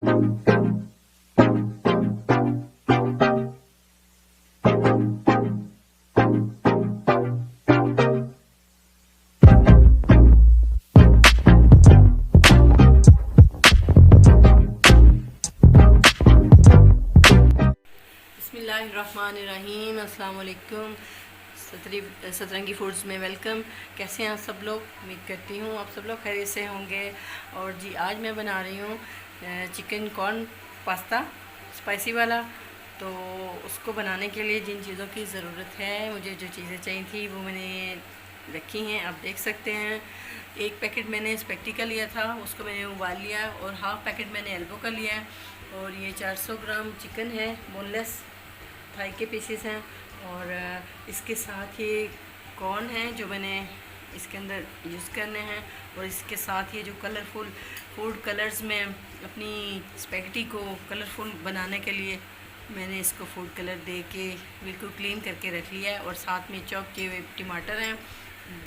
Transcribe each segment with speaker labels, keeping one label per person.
Speaker 1: बिस्मिल्लाहिर्रहमानिर्रहीम। अस्सलाम वालेकुम। सतरंगी फूड्स में वेलकम। कैसे हैं आप सब लोग? उम्मीद करती हूँ आप सब लोग खैरियत से होंगे। और जी आज मैं बना रही हूँ चिकन कॉर्न पास्ता स्पाइसी वाला। तो उसको बनाने के लिए जिन चीज़ों की ज़रूरत है, मुझे जो चीज़ें चाहिए थी वो मैंने रखी हैं, आप देख सकते हैं। एक पैकेट मैंने स्पेक्टी का लिया था, उसको मैंने उबाल लिया, और हाफ़ पैकेट मैंने एल्बो का लिया है। और ये 400 ग्राम चिकन है, बोनलेस थाई के पीसेस हैं। और इसके साथ ये कॉर्न है जो मैंने इसके अंदर यूज़ करने हैं। और इसके साथ ये जो कलरफुल फूड कलर्स में अपनी स्पेगेटी को कलरफुल बनाने के लिए मैंने इसको फूड कलर दे के बिल्कुल क्लीन करके रख लिया है। और साथ में चॉप किए हुए टमाटर हैं,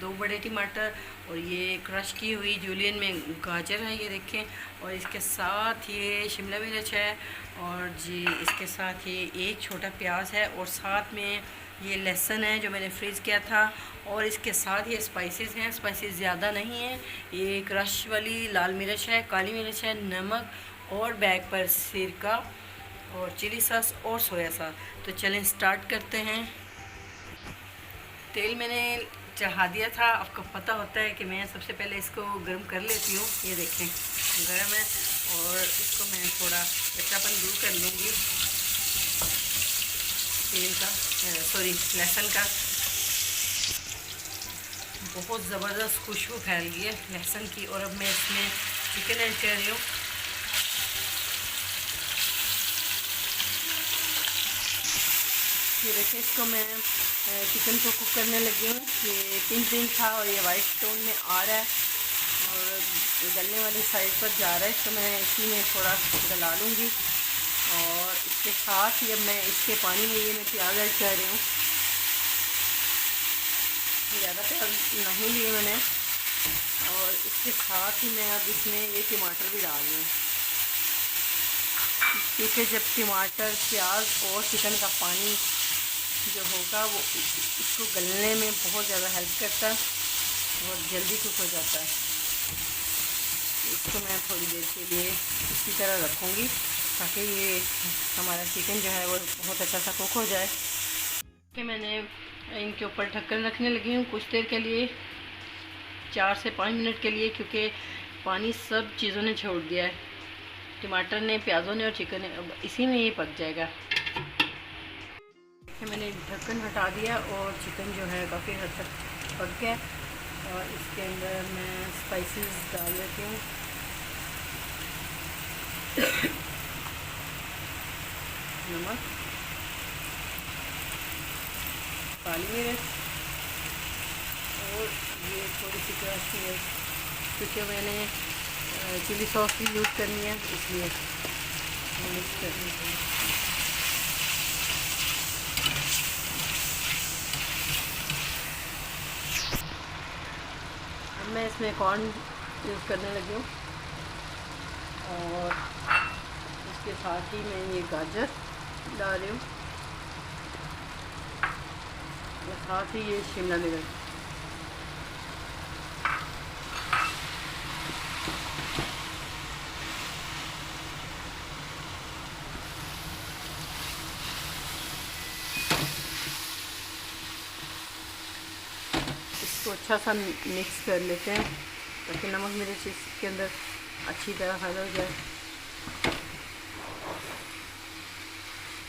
Speaker 1: 2 बड़े टमाटर, और ये क्रश की हुई जूलियन में गाजर है, ये देखें। और इसके साथ ये शिमला मिर्च है, और जी इसके साथ ये एक छोटा प्याज है, और साथ में ये लहसुन है जो मैंने फ्रीज़ किया था। और इसके साथ ये स्पाइसेस हैं, स्पाइसेस ज़्यादा नहीं हैं। ये क्रश वाली लाल मिर्च है, काली मिर्च है, नमक, और बैग पर सिरका, और चिली सॉस, और सोया सॉस। तो चलें स्टार्ट करते हैं। तेल मैंने चढ़ा दिया था। आपको पता होता है कि मैं सबसे पहले इसको गर्म कर लेती हूँ। ये देखें गर्म है, और इसको मैं थोड़ा कच्चापन दूर कर लूँगी तेल का, सॉरी लहसुन का। बहुत ज़बरदस्त खुशबू फैल गई है लहसुन की। और अब मैं इसमें चिकन ऐड कर रही हूँ। ये देखिए, इसको मैं चिकन को कुक करने लगी हूँ। ये पिंक था और ये वाइट टोन में आ रहा है, और गलने वाली साइड पर जा रहा है। इसको मैं इसी में थोड़ा गला लूँगी। और इसके साथ ही अब मैं इसके पानी में ये मैं प्याज ऐड कर रही हूँ। ज़्यादा प्याज नहीं लिए मैंने। और इसके साथ ही मैं अब इसमें ये टमाटर भी डाल रही हूँ, क्योंकि जब टमाटर, प्याज और चिकन का पानी जो होगा वो इसको गलने में बहुत ज़्यादा हेल्प करता है और जल्दी कुक हो जाता है। इसको मैं थोड़ी देर के लिए इसी तरह रखूँगी ताकि ये हमारा चिकन जो है वो बहुत अच्छा सा कुक हो जाए। कि मैंने इनके ऊपर ढक्कन रखने लगी हूँ कुछ देर के लिए, 4 से 5 मिनट के लिए, क्योंकि पानी सब चीज़ों ने छोड़ दिया है, टमाटर ने, प्याज़ों ने और चिकन ने। अब इसी में ये पक जाएगा। मैंने ढक्कन हटा दिया और चिकन जो है काफ़ी हद तक पक गया। और इसके अंदर मैं स्पाइसेस डाल देती हूँ। नमक, काली मिर्च, और ये थोड़ी सी क्रश मिर्च, क्योंकि मैंने चिली सॉस भी यूज़ करनी है इसलिए मिक्स करनी है। मैं इसमें कॉर्न यूज़ करने लगी हूँ, और इसके साथ ही मैं ये गाजर डाल रही हूँ, और साथ ही ये शिमला मिर्च। इसको अच्छा सा मिक्स कर लेते हैं ताकि नमक मिर्च इसके अंदर अच्छी तरह हल हो जाए।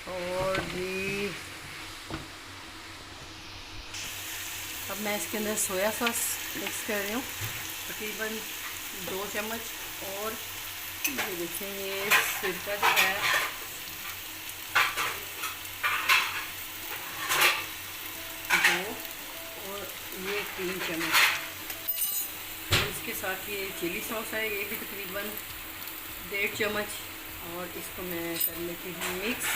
Speaker 1: और जी अब मैं इसके अंदर सोया सॉस मिक्स कर रही हूँ, तकरीबन 2 चम्मच। और ये देखिए, ये सिरका जो है और ये 3 चम्मच। और इसके साथ ये चिली सॉस है, ये भी तकरीबन 1.5 चम्मच। और इसको मैं कर लेती हूँ मिक्स।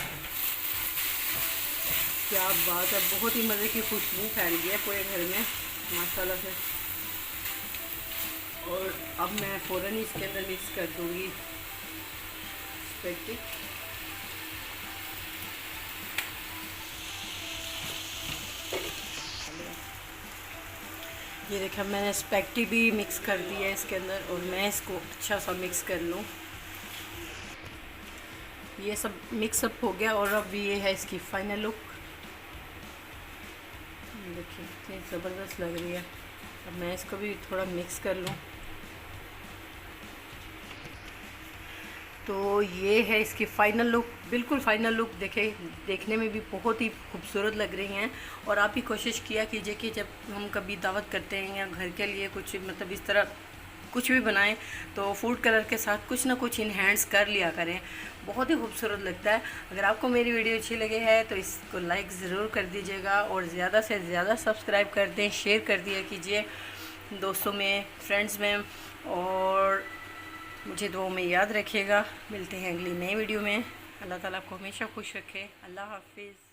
Speaker 1: क्या बात है, बहुत ही मज़े की खुशबू फैल गई है पूरे घर में माशाल्लाह से। और अब मैं फ़ौरन इसके अंदर मिक्स कर दूँगी स्पैगेटी। ये देखा मैंने स्पैगेटी भी मिक्स कर दी है इसके अंदर, और मैं इसको अच्छा सा मिक्स कर लूँ। ये सब मिक्सअप हो गया और अब ये है इसकी फाइनल लुक। देखिए इतनी ज़बरदस्त लग रही है। अब मैं इसको भी थोड़ा मिक्स कर लूँ। तो ये है इसकी फ़ाइनल लुक, बिल्कुल फ़ाइनल लुक। देखने में भी बहुत ही खूबसूरत लग रही हैं। और आप भी कोशिश किया कीजिए कि जब हम कभी दावत करते हैं या घर के लिए कुछ मतलब इस तरह कुछ भी बनाएं तो फूड कलर के साथ कुछ ना कुछ इन्हेंस कर लिया करें, बहुत ही खूबसूरत लगता है। अगर आपको मेरी वीडियो अच्छी लगे है तो इसको लाइक ज़रूर कर दीजिएगा और ज़्यादा से ज़्यादा सब्सक्राइब कर दें, शेयर कर दिया कीजिए दोस्तों में, फ्रेंड्स में, और मुझे दुआओं में याद रखिएगा। मिलते हैं अगली नई वीडियो में। अल्लाह ताला आपको हमेशा खुश रखे। अल्लाह हाफिज़।